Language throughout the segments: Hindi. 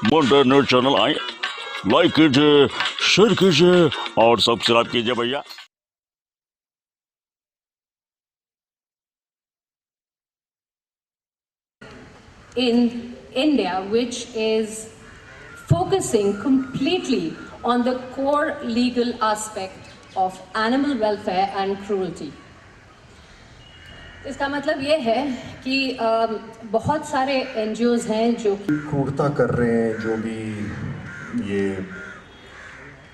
मुंडा न्यूज चैनल आए, लाइक कीजिए, शेयर कीजिए और सब्सक्राइब कीजिए भैया। In India, which is focusing completely on the core legal aspect of animal welfare and cruelty. इसका मतलब ये है कि बहुत सारे NGOs हैं जो क्रूरता कर रहे हैं, जो भी ये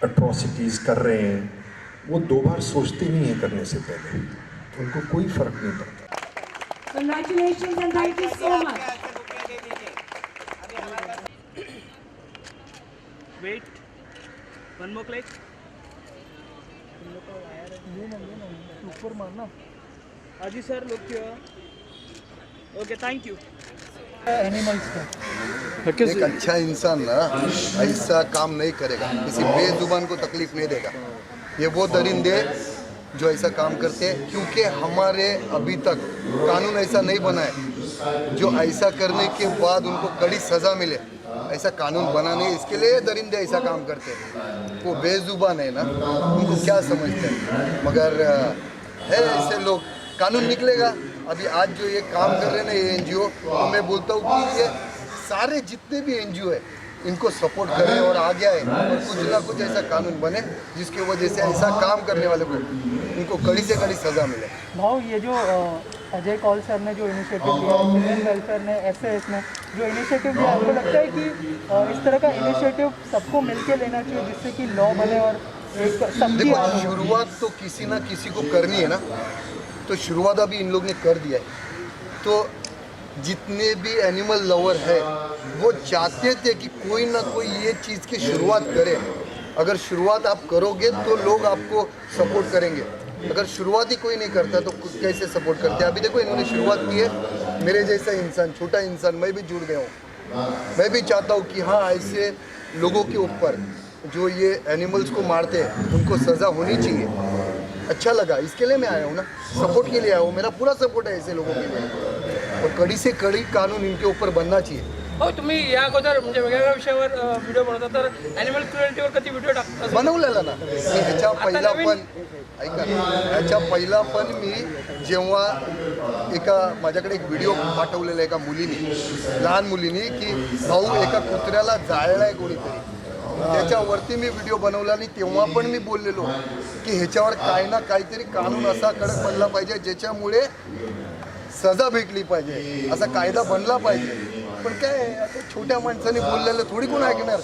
अट्रॉसिटीज़ कर रहे हैं, वो दो बार सोचते नहीं है करने से पहले, तो उनको कोई फर्क नहीं पड़ता। Congratulations and thank you so much. Wait, one more click. ऊपर मारना। अजी sir look here. Okay, thank you. Animals का। एक अच्छा इंसान ना ऐसा काम नहीं करेगा, किसी बेजुबान को तकलीफ नहीं देगा। ये वो दरिंदे जो ऐसा काम करते हैं, क्योंकि हमारे अभी तक कानून ऐसा नहीं बना है जो ऐसा करने के बाद उनको कड़ी सज़ा मिले। ऐसा कानून बना नहीं, इसके लिए दरिंदे ऐसा काम करते हैं। वो बेजुबान है ना, उनको क्या समझते हैं, मगर है ऐसे लोग। कानून निकलेगा। अभी आज जो ये काम कर रहे हैं ना ये NGO, तो मैं बोलता हूँ कि ये सारे जितने भी NGO है इनको सपोर्ट करें और आगे आए और कुछ ना कुछ ऐसा कानून बने जिसकी वजह से ऐसा काम करने वाले को उनको कड़ी से कड़ी सज़ा मिले। भाव ये जो अजय कौल सर ने जो इनिशिएटिव लिया, ह्यूमन वेलफेयर ने, SAS ने जो इनिशिएटिव लिया, आपको लगता है कि इस तरह का इनिशिएटिव सबको मिलके लेना चाहिए जिससे कि लॉ बने और एक सबकी देखो, शुरुआत तो किसी ना किसी को करनी है ना, तो शुरुआत अभी इन लोग ने कर दिया है। तो जितने भी एनिमल लवर है वो चाहते थे कि कोई ना कोई ये चीज़ की शुरुआत करे। अगर शुरुआत आप करोगे तो लोग आपको सपोर्ट करेंगे, अगर शुरुआत ही कोई नहीं करता तो कैसे सपोर्ट करते। अभी देखो इन्होंने शुरुआत की है, मेरे जैसा इंसान, छोटा इंसान, मैं भी जुड़ गया हूँ। मैं भी चाहता हूँ कि हाँ ऐसे लोगों के ऊपर जो ये एनिमल्स को मारते हैं उनको सज़ा होनी चाहिए। अच्छा लगा, इसके लिए मैं आया हूँ ना, सपोर्ट के लिए आया हूँ। मेरा पूरा सपोर्ट है ऐसे लोगों के लिए और कड़ी से कड़ी कानून इनके ऊपर बनना चाहिए। हो तुम्ही या अगोदर म्हणजे वेगवेगळ्या विषयावर व्हिडिओ बनवता, तर ॲनिमल क्रुएल्टीवर कधी व्हिडिओ टाकता? बनवलेला ना मी ह्याच्या पहिला पण, ऐका, ह्याच्या पहिला पण मी जेव्हा एका माझ्याकडे एक व्हिडिओ पाठवलेला एका मुलीने, लहान मुलीने, की भाऊ एका कुत्र्याला जाळलाय कोणीतरी, त्याच्यावरती मी व्हिडिओ बनवला आणि तेव्हा पण मी बोललेलो की ह्याच्यावर काय ना काहीतरी कानून असा कडक बनला पाहिजे ज्याच्यामुळे सजा भेटली पाहिजे, असा कायदा बनला पाहिजे। पण काय आता छोट्या माणसाने बोललेलं थोडी कोण ऐकणार।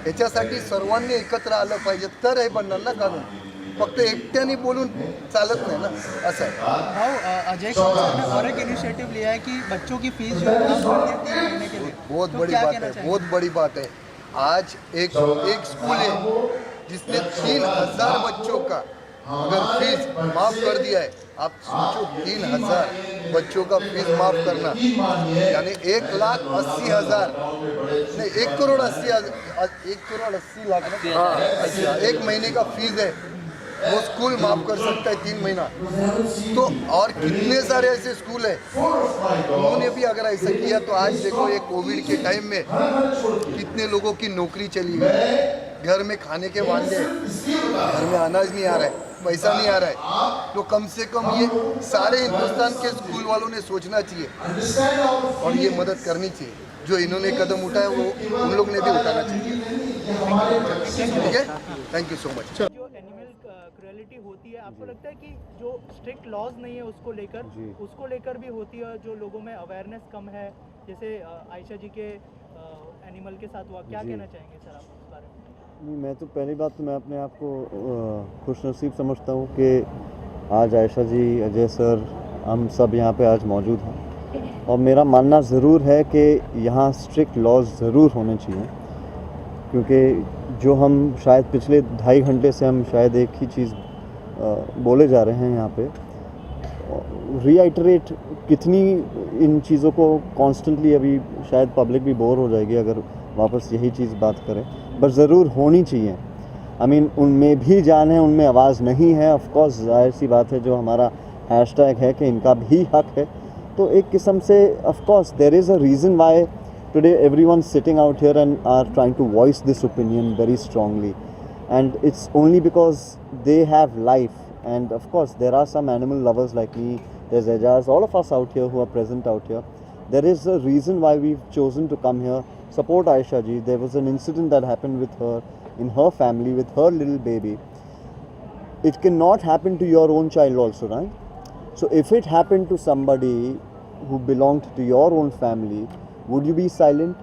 याच्यासाठी सर्वांनी एकत्र आलं पाहिजे तर हे बनणार ना कानून, फक्त एकट्याने बोलून चालत नाही ना, असं आहे। भाव अजय कौल सर ने और एक इनिशिएटिव लिया है कि बच्चों की फीस जो है 3 महीने के लिए। बहुत बड़ी बात है, बहुत बड़ी बात है। आज एक स्कूल है जिसने 3000 बच्चों का अगर फीस माफ कर दिया है। आप सोचो 3000 बच्चों का फीस माफ करना यानी 1,80,000 नहीं 1,80,00,000 एक महीने का फीस है, वो स्कूल माफ कर सकता है 3 महीना। तो और कितने सारे ऐसे स्कूल है उन्होंने भी अगर ऐसा किया तो आज देखो ये कोविड के टाइम में कितने लोगों की नौकरी चली गई, घर में खाने के वांदे, घर में अनाज नहीं आ रहा है, पैसा नहीं आ रहा है। तो कम से कम ये सारे हिंदुस्तान के स्कूल वालों ने सोचना चाहिए और ये मदद करनी चाहिए। जो इन्होंने कदम उठाया वो उन लोग ने भी उठाना चाहिए। ठीक है, थैंक यू सो मच। जो एनिमल क्रुएलिटी होती है, आपको लगता है कि जो स्ट्रिक्ट लॉज नहीं है उसको लेकर भी होती है, जो लोगों में अवेयरनेस कम है, जैसे आयशा जी के एनिमल के साथ हुआ, क्या कहना चाहेंगे सर आप इस बारे में? नहीं, मैं तो पहली बात तो मैं अपने आप को खुशनसीब समझता हूँ कि आज आयशा जी, अजय सर, हम सब यहाँ पे आज मौजूद हैं। और मेरा मानना ज़रूर है कि यहाँ स्ट्रिक्ट लॉज ज़रूर होने चाहिए, क्योंकि जो हम शायद पिछले 2.5 घंटे से हम शायद एक ही चीज़ बोले जा रहे हैं यहाँ पे, रीआइटरेट कितनी इन चीज़ों को कॉन्स्टेंटली, अभी शायद पब्लिक भी बोर हो जाएगी अगर वापस यही चीज़ बात करें, बट ज़रूर होनी चाहिए। आई मीन उनमें भी जान है, उनमें आवाज़ नहीं है, ऑफ कोर्स जाहिर सी बात है, जो हमारा हैशटैग है कि इनका भी हक है। तो एक किस्म से of course there is a reason why today everyone's sitting out here and are trying to voice this opinion very strongly, and it's only because they have life. And of course there are some animal lovers like me, there's Ejaz, all of us out here who are present out here. There is a reason why we've chosen to come here, support Aisha ji. There was an incident that happened with her in her family with her little baby. It cannot happen to your own child also, right? So if it happened to somebody who belonged to your own family, would you be silent?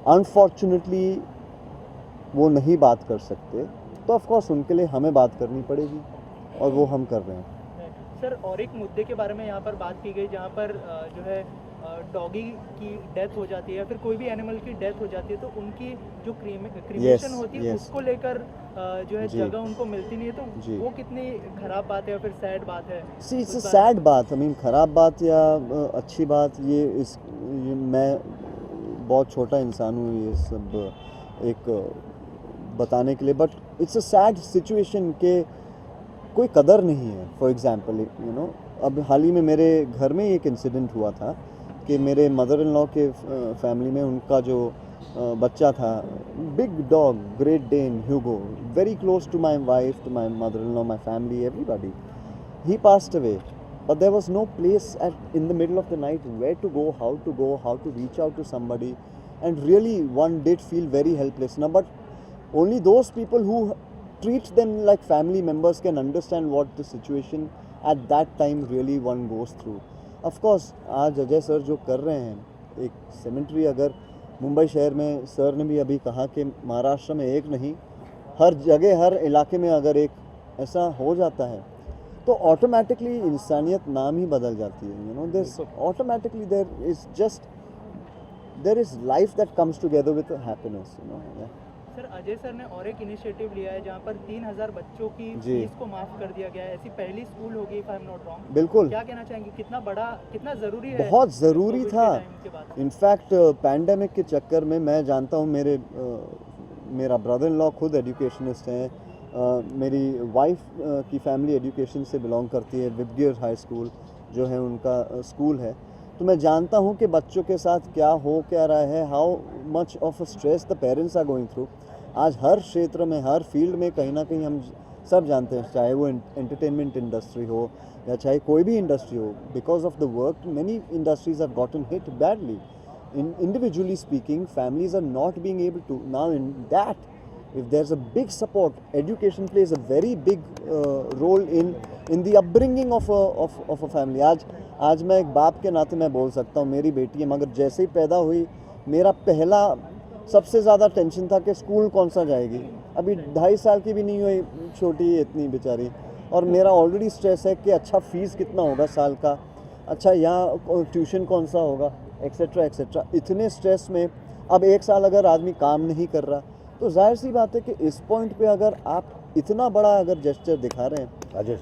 Unfortunately वो नहीं बात कर सकते, तो ऑफ कोर्स उनके लिए हमें बात करनी पड़ेगी, और वो हम कर रहे हैं. सर, और एक मुद्दे के बारे में यहाँ पर बात की गई जहाँ पर जो है डॉगी की डेथ हो जाती है या फिर कोई भी एनिमल की डेथ हो जाती है, तो उनकी जो क्रीमेशन होती है उसको लेकर जो है जगह उनको मिलती नहीं है, तो वो कितनी खराब बात है या फिर सैड बात है? सी इट्स अ सैड बात. आई मीन खराब बात या अच्छी बात, ये मैं बहुत छोटा इंसान हूँ ये सब एक बताने के लिए, but it's a sad situation के कोई कदर नहीं है. फॉर एग्जांपल यू नो, अब हाल ही में मेरे घर में एक इंसिडेंट हुआ था कि मेरे मदर इन लॉ के फैमिली में उनका जो बच्चा था, big dog, great Dane, Hugo, very close to my wife, to my mother in law, my family, everybody. He passed away, but there was no place in the middle of the night where to go, how to reach out to somebody, and really one did feel very helpless. Now, but only those people who treat them like family members can understand what the situation at that time really one goes through. Of course, आज अजय सर जो कर रहे हैं, एक सेमेंट्री अगर मुंबई शहर में, सर ने भी अभी कहा कि महाराष्ट्र में एक नहीं, हर जगह हर इलाके में अगर एक ऐसा हो जाता है तो ऑटोमेटिकली इंसानियत नाम ही बदल जाती है. You know, this automatically there is life that comes together with happiness. You know, sir, Ajay sir ने और एक इनिशिएटिव लिया है जहाँ पर 3000 बच्चों की फीस को माफ कर दिया गया है. ऐसी पहली स्कूल होगी, if I am not wrong. बिल्कुल. क्या कहना चाहेंगे, कितना बड़ा, कितना ज़रूरी है? बहुत ज़रूरी था. इनफैक्ट पैंडेमिक के चक्कर में मैं जानता हूँ, मेरा ब्रदर इन लॉ खुद एजुकेशनिस्ट हैं, मेरी वाइफ की फैमिली एजुकेशन से बिलोंग करती है, विबगियर हाई स्कूल जो है उनका स्कूल है, तो मैं जानता हूँ कि बच्चों के साथ क्या रहा है, how much of a stress the parents are going through. आज हर क्षेत्र में, हर फील्ड में कहीं ना कहीं हम सब जानते हैं, चाहे वो एंटरटेनमेंट इंडस्ट्री हो या चाहे कोई भी इंडस्ट्री हो, because of the work many industries have gotten hit badly. Individually speaking, families are not being able to. Now in that, if there's a big support, education plays a very big role in the upbringing of a family. आज मैं एक बाप के नाते मैं बोल सकता हूँ, मेरी बेटी है, मगर जैसे ही पैदा हुई मेरा पहला सबसे ज़्यादा टेंशन था कि स्कूल कौन सा जाएगी. अभी 2.5 साल की भी नहीं हुई, छोटी है इतनी बेचारी, और मेरा ऑलरेडी स्ट्रेस है कि अच्छा फ़ीस कितना होगा साल का, अच्छा यहाँ ट्यूशन कौन सा होगा, एक्सेट्रा एक्सेट्रा. इतने स्ट्रेस में अब 1 साल अगर आदमी काम नहीं कर रहा, तो जाहिर सी बात है कि इस पॉइंट पे अगर आप इतना बड़ा अगर जेस्चर दिखा रहे हैं,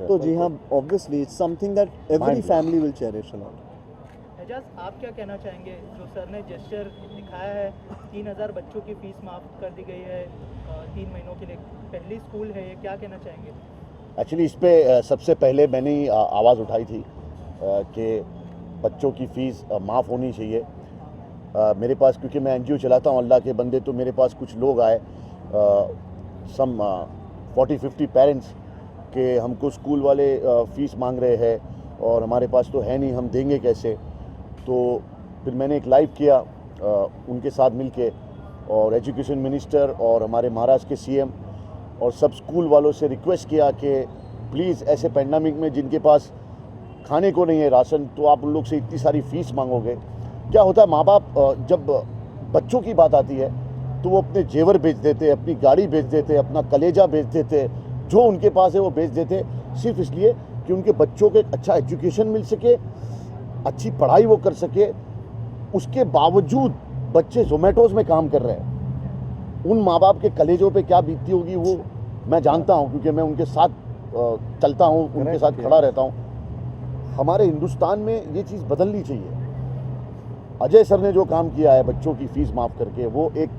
तो जी हाँ, obviously it's something that every family will cherish a lot. Ejaz, आप क्या कहना चाहेंगे, जो सर ने जेस्चर दिखाया है, 3000 बच्चों की फीस माफ़ कर दी गई है 3 महीनों के लिए, पहली स्कूल है ये, क्या कहना चाहेंगे? एक्चुअली इस पे सबसे पहले मैंने ही आवाज़ उठाई थी कि बच्चों की फ़ीस माफ़ होनी चाहिए. मेरे पास, क्योंकि मैं एनजीओ चलाता हूँ अल्लाह के बंदे, तो मेरे पास कुछ लोग आए, सम 40-50 पेरेंट्स, के हमको स्कूल वाले फ़ीस मांग रहे हैं और हमारे पास तो है नहीं, हम देंगे कैसे. तो फिर मैंने एक लाइव किया उनके साथ मिलके, और एजुकेशन मिनिस्टर और हमारे महाराष्ट्र के सीएम और सब स्कूल वालों से रिक्वेस्ट किया कि प्लीज़ ऐसे पैंडेमिक में जिनके पास खाने को नहीं है राशन, तो आप उन लोग से इतनी सारी फ़ीस मांगोगे. क्या होता है, माँ बाप जब बच्चों की बात आती है तो वो अपने जेवर बेच देते, अपनी गाड़ी बेच देते, अपना कलेजा बेच देते, जो उनके पास है वो बेच देते, सिर्फ इसलिए कि उनके बच्चों को एक अच्छा एजुकेशन मिल सके, अच्छी पढ़ाई वो कर सके. उसके बावजूद बच्चे जोमेटोज़ में काम कर रहे हैं. उन माँ बाप के कलेजों पे क्या बीतती होगी वो मैं जानता हूँ, क्योंकि मैं उनके साथ चलता हूँ, उनके साथ खड़ा रहता हूँ. हमारे हिंदुस्तान में ये चीज़ बदलनी चाहिए. अजय सर ने जो काम किया है बच्चों की फ़ीस माफ़ करके, वो एक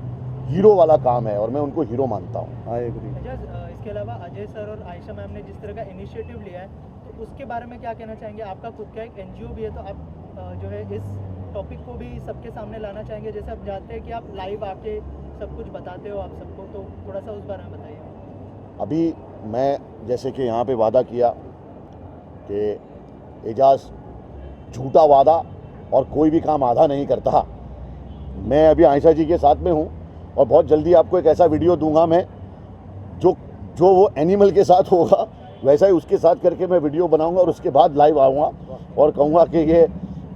हीरो वाला काम है और मैं उनको हीरो मानता हूँ. I agree. इसके अलावा अजय सर और आयशा मैम ने जिस तरह का इनिशिएटिव लिया है, तो उसके बारे में क्या कहना चाहेंगे? आपका खुद का एक एनजीओ भी है, तो आप जो है इस टॉपिक को भी सबके सामने लाना चाहेंगे? जैसे आप जानते हैं कि आप लाइव आके सब कुछ बताते हो आप सबको, तो थोड़ा सा उस बारे में बताइए। अभी मैं जैसे कि यहाँ पे वादा किया कि एजाज झूठा वादा और कोई भी काम आधा नहीं करता। मैं अभी आयशा जी के साथ में हूँ और बहुत जल्दी आपको एक ऐसा वीडियो दूंगा मैं जो वो एनिमल के साथ होगा वैसा ही उसके साथ करके मैं वीडियो बनाऊंगा और उसके बाद लाइव आऊँगा और कहूँगा कि ये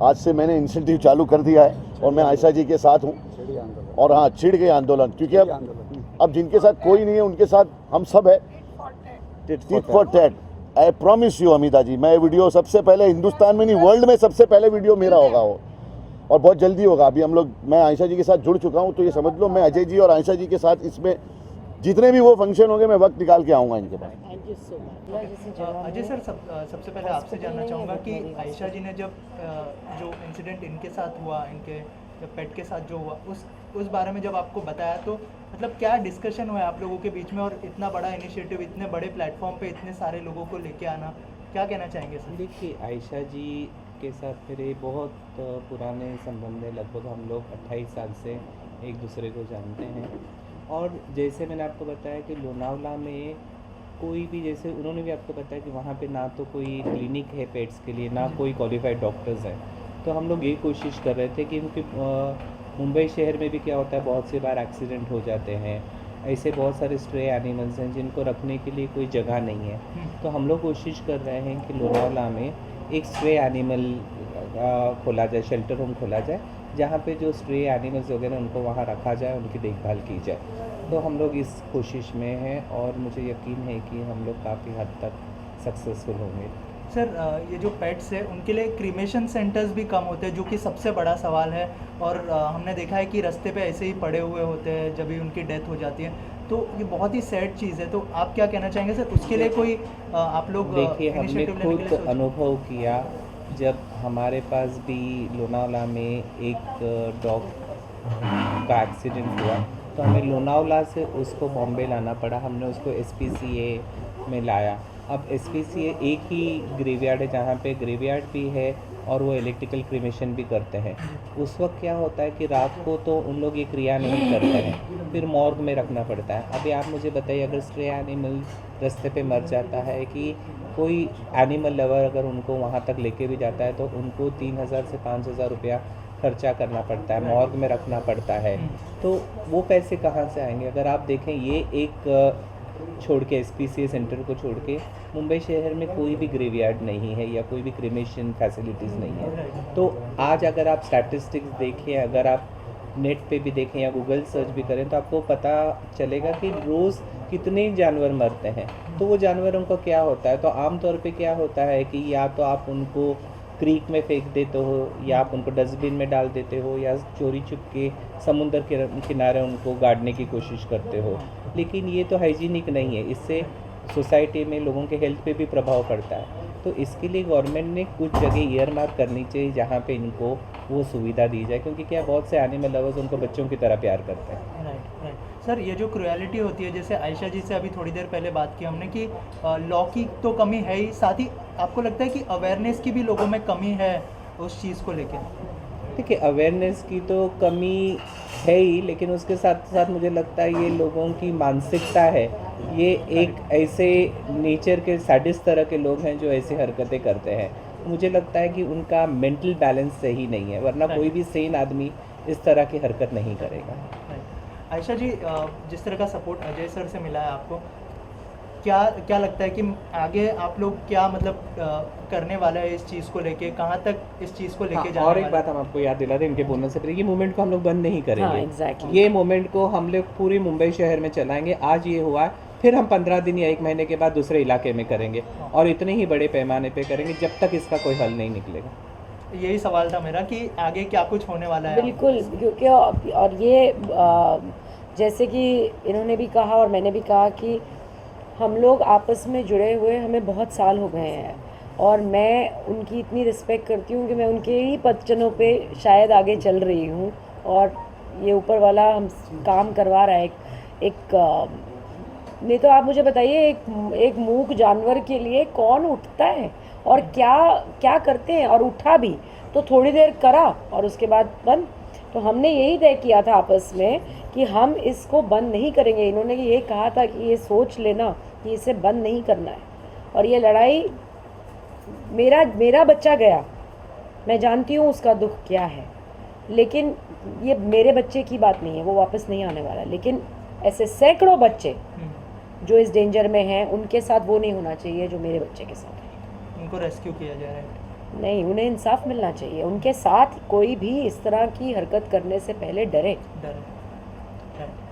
आज से मैंने इंसेंटिव चालू कर दिया है और मैं आयशा जी के साथ हूँ। और हाँ, छिड़ गए आंदोलन, क्योंकि अब जिनके साथ कोई नहीं है उनके साथ हम सब है। Tit for tat. I promise you Amita ji, मैं वीडियो सबसे पहले हिंदुस्तान में नहीं वर्ल्ड में सबसे पहले वीडियो मेरा होगा वो, और बहुत जल्दी होगा। अभी हम लोग, मैं आयशा जी के साथ जुड़ चुका हूँ, तो ये समझ लो मैं अजय जी और आयशा जी के साथ इसमें जितने भी वो फंक्शन होंगे मैं वक्त निकाल के आऊँगा इनके पास। अजय सर, सबसे पहले आपसे जानना चाहूँगा कि आयशा जी ने जब जो इंसिडेंट इनके साथ हुआ, इनके पेट के साथ जो हुआ, उस बारे में जब आपको बताया तो मतलब क्या डिस्कशन हुआ आप लोगों के बीच में? और इतना बड़ा इनिशिएटिव, इतने बड़े प्लेटफॉर्म पे इतने सारे लोगों को लेके आना, क्या कहना चाहेंगे सर? देखिए, आयशा जी के साथ मेरे बहुत पुराने संबंध है। लगभग हम लोग 28 साल से एक दूसरे को जानते हैं। और जैसे मैंने आपको बताया कि लोनावला में कोई भी, जैसे उन्होंने भी आपको बताया कि वहाँ पे ना तो कोई क्लिनिक है पेट्स के लिए, ना कोई क्वालिफाइड डॉक्टर्स हैं। तो हम लोग ये कोशिश कर रहे थे कि क्योंकि मुंबई शहर में भी क्या होता है, बहुत सी बार एक्सीडेंट हो जाते हैं, ऐसे बहुत सारे स्ट्रे एनिमल्स हैं जिनको रखने के लिए कोई जगह नहीं है। तो हम लोग कोशिश कर रहे हैं कि लोनावला में एक स्ट्रे एनिमल खोला जाए, शेल्टर होम खोला जाए, जहाँ पे जो स्ट्रे एनिमल्स वगैरह उनको वहाँ रखा जाए, उनकी देखभाल की जाए। तो हम लोग इस कोशिश में हैं और मुझे यकीन है कि हम लोग काफ़ी हद तक सक्सेसफुल होंगे। सर, ये जो पेट्स है उनके लिए क्रीमेशन सेंटर्स भी कम होते हैं, जो कि सबसे बड़ा सवाल है। और हमने देखा है कि रास्ते पे ऐसे ही पड़े हुए होते हैं जब भी उनकी डेथ हो जाती है, तो ये बहुत ही सैड चीज़ है। तो आप क्या कहना चाहेंगे सर, उसके लिए कोई आप लोग देखिए, हमने इनिशिएटिव लेने के लिए खुद अनुभव किया जब हमारे पास भी लोनावला में एक डॉग का एक्सीडेंट हुआ, तो हमें लोनावला से उसको बॉम्बे लाना पड़ा। हमने उसको SPCA में लाया। अब SPCA एक ही ग्रेवयार्ड है जहाँ पे ग्रेवयार्ड भी है और वो इलेक्ट्रिकल क्रीमेशन भी करते हैं। उस वक्त क्या होता है कि रात को तो उन लोग ये क्रिया नहीं करते हैं, फिर मॉर्ग में रखना पड़ता है। अभी आप मुझे बताइए, अगर स्ट्रे एनिमल रास्ते पे मर जाता है, कि कोई एनिमल लवर अगर उनको वहाँ तक लेके भी जाता है, तो उनको 3000 से 5000 रुपया खर्चा करना पड़ता है, मॉर्ग में रखना पड़ता है। तो वो पैसे कहाँ से आएंगे? अगर आप देखें, ये एक छोड़ के SPCA सेंटर को छोड़ के मुंबई शहर में कोई भी ग्रेवयार्ड नहीं है या कोई भी क्रीमेशन फैसिलिटीज़ नहीं है। तो आज अगर आप स्टैटिस्टिक्स देखें, अगर आप नेट पे भी देखें या गूगल सर्च भी करें, तो आपको पता चलेगा कि रोज़ कितने जानवर मरते हैं। तो वो जानवरों का क्या होता है? तो आमतौर पे क्या होता है कि या तो आप उनको क्रीक में फेंक देते हो, या आप उनको डस्टबिन में डाल देते हो, या चोरी छुप के समुंदर के किनारे उनको गाड़ने की कोशिश करते हो। लेकिन ये तो हाइजीनिक नहीं है, इससे सोसाइटी में लोगों के हेल्थ पे भी प्रभाव पड़ता है। तो इसके लिए गवर्नमेंट ने कुछ जगह ईयरमार्क करनी चाहिए जहाँ पे इनको वो सुविधा दी जाए, क्योंकि क्या बहुत से एनिमल लवर्स उनको बच्चों की तरह प्यार करते हैं। राइट। सर, ये जो क्रुएलिटी होती है, जैसे आयशा जी से अभी थोड़ी देर पहले बात की हमने कि लॉ की तो कमी है ही, साथ ही आपको लगता है कि अवेयरनेस की भी लोगों में कमी है उस चीज़ को लेकर? देखिए, अवेयरनेस की तो कमी है ही, लेकिन उसके साथ साथ मुझे लगता है ये लोगों की मानसिकता है। ये एक ऐसे नेचर के सैडिस्ट तरह के लोग हैं जो ऐसी हरकतें करते हैं। मुझे लगता है कि उनका मेंटल बैलेंस सही नहीं है, वरना कोई भी सेन आदमी इस तरह की हरकत नहीं करेगा। आयशा जी, जिस तरह का सपोर्ट अजय सर से मिला है आपको, क्या लगता है कि आगे आप लोग क्या मतलब करने वाला है इस चीज़ को लेके, कहाँ तक इस चीज़ को लेके जाने? और एक बात हम आपको याद दिला दें इनके बोलने से पहले, ये मूवमेंट को हम लोग बंद नहीं करेंगे। exactly. ये मूवमेंट को हम लोग पूरी मुंबई शहर में चलाएंगे। आज ये हुआ, फिर हम 15 दिन या 1 महीने के बाद दूसरे इलाके में करेंगे, और इतने ही बड़े पैमाने पे करेंगे जब तक इसका कोई हल नहीं निकलेगा। यही सवाल था मेरा कि आगे क्या कुछ होने वाला है? बिल्कुल, क्योंकि और ये जैसे कि इन्होंने भी कहा और मैंने भी कहा कि हम लोग आपस में जुड़े हुए हमें बहुत साल हो गए हैं, और मैं उनकी इतनी रिस्पेक्ट करती हूँ कि मैं उनके ही पदचनों पे शायद आगे चल रही हूँ, और ये ऊपर वाला हम काम करवा रहा है। नहीं तो आप मुझे बताइए, एक मूक जानवर के लिए कौन उठता है और क्या क्या करते हैं, और उठा भी तो थोड़ी देर करा और उसके बाद बंद। तो हमने यही तय किया था आपस में कि हम इसको बंद नहीं करेंगे। इन्होंने ये कहा था कि ये सोच लेना कि इसे बंद नहीं करना है, और ये लड़ाई मेरा बच्चा गया, मैं जानती हूँ उसका दुख क्या है, लेकिन ये मेरे बच्चे की बात नहीं है, वो वापस नहीं आने वाला। लेकिन ऐसे सैकड़ों बच्चे जो इस डेंजर में हैं, उनके साथ वो नहीं होना चाहिए जो मेरे बच्चे के साथ है। उनको रेस्क्यू किया जा रहा है। नहीं, उन्हें इंसाफ मिलना चाहिए। उनके साथ कोई भी इस तरह की हरकत करने से पहले डरे।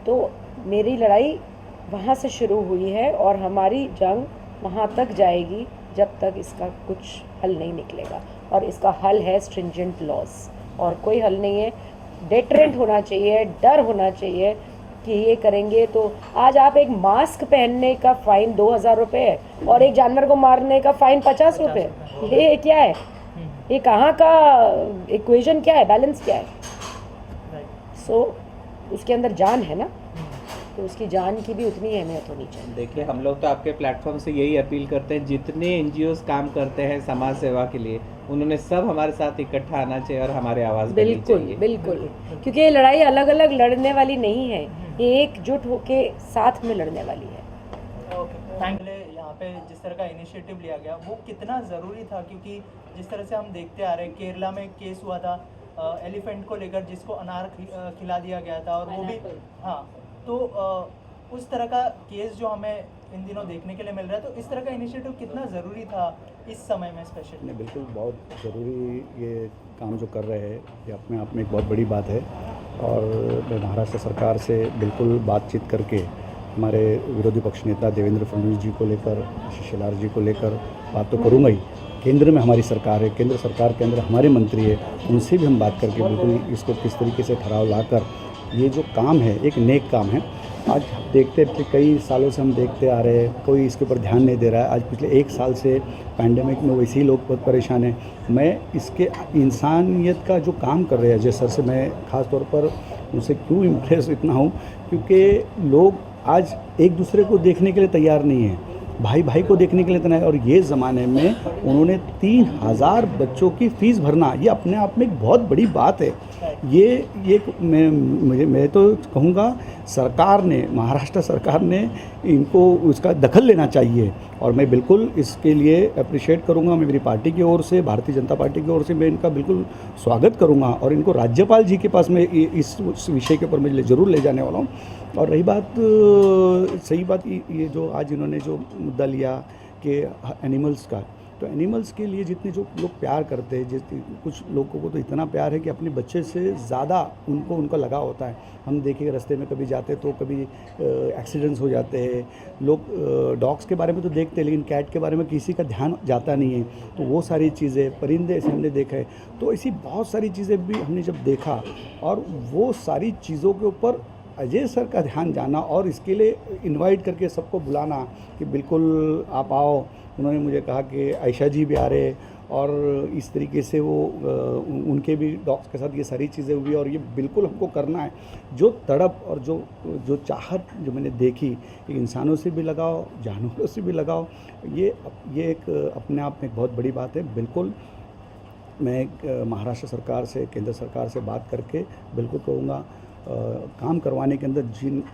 तो मेरी लड़ाई वहाँ से शुरू हुई है और हमारी जंग वहाँ तक जाएगी जब तक इसका कुछ हल नहीं निकलेगा। और इसका हल है स्ट्रिंजेंट लॉज, और कोई हल नहीं है। डेटरेंट होना चाहिए, डर होना चाहिए कि ये करेंगे तो आज आप एक मास्क पहनने का फ़ाइन 2000 रुपये है और एक जानवर को मारने का फ़ाइन 50 रुपये। ये क्या है? ये कहाँ का इक्वेशन क्या है? बैलेंस क्या है? सो उसके अंदर जान है ना, तो उसकी जान की भी उतनी अहमियत होनी चाहिए। देखिए, हम लोग तो आपके प्लेटफॉर्म से यही अपील करते हैं, जितने एनजीओज काम करते हैं समाज सेवा के लिए, उन्होंने सब हमारे साथ इकट्ठा आना चाहिए और हमारे आवाज़ बिल्कुल बिल्कुल, क्योंकि ये लड़ाई अलग अलग लड़ने वाली नहीं है, ये एकजुट होके साथ में लड़ने वाली है। Thank you. यहाँ पे जिस तरह का इनिशिएटिव लिया गया वो कितना ज़रूरी था, क्योंकि जिस तरह से हम देखते आ रहे हैं, केरला में एक केस हुआ था एलिफेंट को लेकर, जिसको अनार खिला दिया गया था, और वो भी हाँ, तो उस तरह का केस जो हमें इन दिनों देखने के लिए मिल रहा है, तो इस तरह का इनिशिएटिव कितना ज़रूरी था इस समय में स्पेशली? बिल्कुल बहुत ज़रूरी ये काम जो कर रहे हैं, ये अपने आप में एक बहुत बड़ी बात है। और मैं महाराष्ट्र सरकार से बिल्कुल बातचीत करके हमारे विरोधी पक्ष नेता देवेंद्र फडणवीस जी को लेकर, आशीष शेलार जी को लेकर बात तो करूँगा ही। केंद्र में हमारी सरकार है, केंद्र सरकार के अंदर हमारे मंत्री है, उनसे भी हम बात करके बिल्कुल इसको किस तरीके से ठहराव लाकर ये जो काम है एक नेक काम है। आज देखते कई सालों से हम देखते आ रहे हैं, कोई इसके ऊपर ध्यान नहीं दे रहा है। आज पिछले 1 साल से पैंडेमिक में वैसे ही लोग बहुत परेशान हैं। मैं इसके इंसानियत का जो काम कर रहे हैं अजय सर से मैं ख़ास तौर पर उनसे क्यों इम्प्रेस इतना हूँ, क्योंकि लोग आज एक दूसरे को देखने के लिए तैयार नहीं हैं, भाई भाई को देखने के लिए तैयार। और ये ज़माने में उन्होंने 3000 बच्चों की फ़ीस भरना, ये अपने आप में एक बहुत बड़ी बात है। ये मैं तो कहूँगा सरकार ने, महाराष्ट्र सरकार ने इनको उसका दखल लेना चाहिए, और मैं बिल्कुल इसके लिए अप्रिशिएट करूँगा। मैं मेरी पार्टी की ओर से, भारतीय जनता पार्टी की ओर से मैं इनका बिल्कुल स्वागत करूँगा, और इनको राज्यपाल जी के पास में इस विषय के ऊपर मैं ज़रूर ले जाने वाला हूँ। और रही बात, सही बात, ये जो आज इन्होंने जो मुद्दा लिया कि एनिमल्स का, तो एनिमल्स के लिए जितने जो लोग प्यार करते हैं, कुछ लोगों को तो इतना प्यार है कि अपने बच्चे से ज़्यादा उनका लगाव होता है। हम देखें रास्ते में कभी जाते तो कभी एक्सीडेंट्स हो जाते हैं। लोग डॉग्स के बारे में तो देखते हैं, लेकिन कैट के बारे में किसी का ध्यान जाता नहीं है। तो वो सारी चीज़ें, परिंदे ऐसे हमने देखा है, तो ऐसी बहुत सारी चीज़ें भी हमने जब देखा, और वो सारी चीज़ों के ऊपर अजय सर का ध्यान जाना और इसके लिए इनवाइट करके सबको बुलाना कि बिल्कुल आप आओ। उन्होंने मुझे कहा कि आयशा जी भी आ रहे, और इस तरीके से वो उनके भी डॉग्स के साथ ये सारी चीज़ें हुई, और ये बिल्कुल हमको करना है। जो तड़प और जो चाहत जो मैंने देखी, इंसानों से भी लगाओ, जानवरों से भी लगाओ, ये एक अपने आप में एक बहुत बड़ी बात है। बिल्कुल मैं महाराष्ट्र सरकार से, केंद्र सरकार से बात करके बिल्कुल कहूँगा काम करवाने के अंदर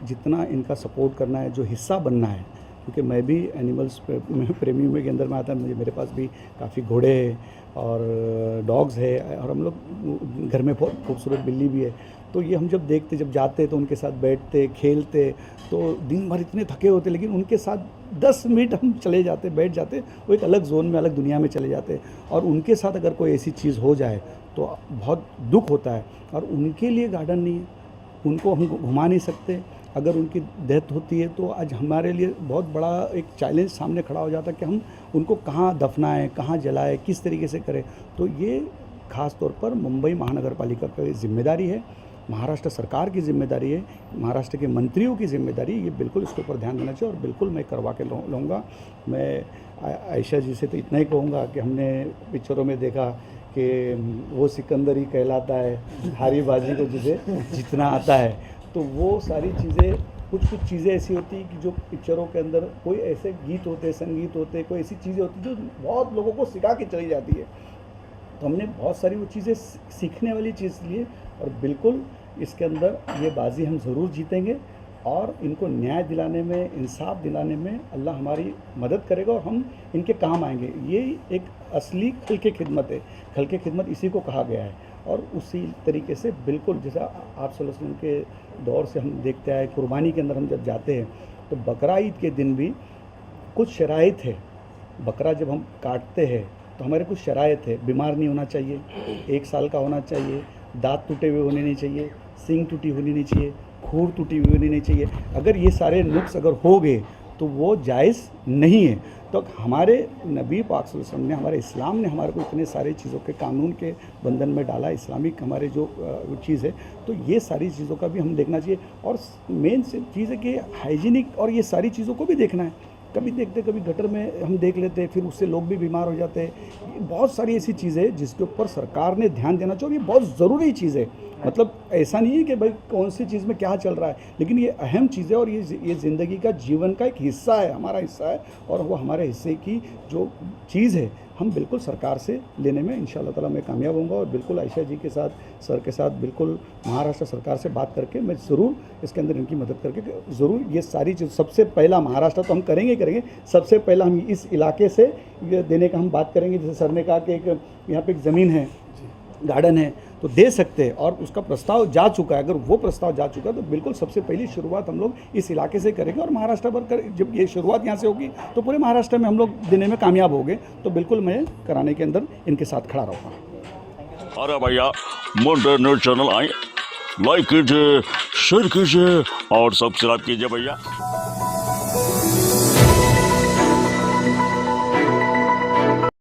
जितना इनका सपोर्ट करना है, जो हिस्सा बनना है, क्योंकि मैं भी एनिमल्स प्रेमी में के अंदर में आता है। मेरे पास भी काफ़ी घोड़े हैं और डॉग्स है, और हम लोग घर में बहुत खूबसूरत बिल्ली भी है। तो ये हम जब देखते, जब जाते तो उनके साथ बैठते, खेलते, तो दिन भर इतने थके होते, लेकिन उनके साथ 10 मिनट हम चले जाते, बैठ जाते, वो एक अलग जोन में, अलग दुनिया में चले जाते। और उनके साथ अगर कोई ऐसी चीज़ हो जाए तो बहुत दुख होता है। और उनके लिए गार्डन नहीं है, उनको हम घुमा नहीं सकते। अगर उनकी डेथ होती है तो आज हमारे लिए बहुत बड़ा एक चैलेंज सामने खड़ा हो जाता है कि हम उनको कहाँ दफनाएं, कहाँ जलाएं, किस तरीके से करें। तो ये ख़ास तौर पर मुंबई महानगर पालिका की जिम्मेदारी है, महाराष्ट्र सरकार की जिम्मेदारी है, महाराष्ट्र के मंत्रियों की जिम्मेदारी। ये बिल्कुल इसके ऊपर ध्यान देना चाहिए, और बिल्कुल मैं करवा के लूँगा। मैं आयशा जी से तो इतना ही कहूँगा कि हमने पिक्चरों में देखा कि वो सिकंदर ही कहलाता है, हारी बाजी को जिसे जितना आता है। तो वो सारी चीज़ें, कुछ चीज़ें ऐसी होती कि जो पिक्चरों के अंदर कोई ऐसे गीत होते, संगीत होते, कोई ऐसी चीज़ें होती जो बहुत लोगों को सिखा के चली जाती है। तो हमने बहुत सारी वो चीज़ें सीखने वाली चीज़ लिए और बिल्कुल इसके अंदर ये बाजी हम ज़रूर जीतेंगे और इनको न्याय दिलाने में, इंसाफ दिलाने में अल्लाह हमारी मदद करेगा और हम इनके काम आएंगे। ये एक असली खल के खिदमत है, खल के खिदमत इसी को कहा गया है। और उसी तरीके से बिल्कुल जैसा आप सल्लल्लाहु अलैहि वसल्लम के दौर से हम देखते आए, कुर्बानी के अंदर हम जब जाते हैं तो बकरा ईद के दिन भी कुछ शराइत है। बकरा जब हम काटते हैं तो हमारे कुछ शराइत है, बीमार नहीं होना चाहिए, 1 साल का होना चाहिए, दांत टूटे हुए होने नहीं चाहिए, सींग टूटी होनी नहीं चाहिए, खूर टूटी हुई होनी नहीं चाहिए। अगर ये सारे नुक्स अगर हो गए तो वो जायज़ नहीं है। तो हमारे नबी पाक सल्लल्लाहु अलैहि वसल्लम ने, हमारे इस्लाम ने हमारे को इतने सारे चीज़ों के कानून के बंधन में डाला, इस्लामिक हमारे जो चीज़ है, तो ये सारी चीज़ों का भी हम देखना चाहिए। और मेन चीज़ है कि हाइजीनिक और ये सारी चीज़ों को भी देखना है। कभी देखते कभी गटर में हम देख लेते हैं, फिर उससे लोग भी बीमार हो जाते हैं। बहुत सारी ऐसी चीज़ें हैं जिसके ऊपर सरकार ने ध्यान देना चाहिए और ये बहुत ज़रूरी चीज़ है। मतलब ऐसा नहीं है कि भाई कौन सी चीज़ में क्या चल रहा है, लेकिन ये अहम चीज़ है और ये ज़िंदगी का, जीवन का एक हिस्सा है, हमारा हिस्सा है। और वो हमारे हिस्से की जो चीज़ है हम बिल्कुल सरकार से लेने में इंशाअल्लाह ताला मैं कामयाब होऊंगा। और बिल्कुल आयशा जी के साथ, सर के साथ बिल्कुल महाराष्ट्र सरकार से बात करके मैं ज़रूर इसके अंदर इनकी मदद करके ज़रूर ये सारी चीज़, सबसे पहला महाराष्ट्र तो हम करेंगे, सबसे पहला हम इस इलाके से ये देने का हम बात करेंगे। जैसे सर ने कहा कि एक यहाँ पे एक ज़मीन है, गार्डन है, तो दे सकते हैं और उसका प्रस्ताव जा चुका है। अगर वो प्रस्ताव जा चुका है तो बिल्कुल सबसे पहली शुरुआत हम लोग इस इलाके से करेंगे और महाराष्ट्र पर जब ये शुरुआत यहाँ से होगी तो पूरे महाराष्ट्र में हम लोग देने में कामयाब होंगे। तो बिल्कुल मैं कराने के अंदर इनके साथ खड़ा रहूँगा। अरे भैया, मुंडा न्यूज़ चैनल आए, लाइक कीजिए, शेयर कीजिए और सब्सक्राइब कीजिए भैया।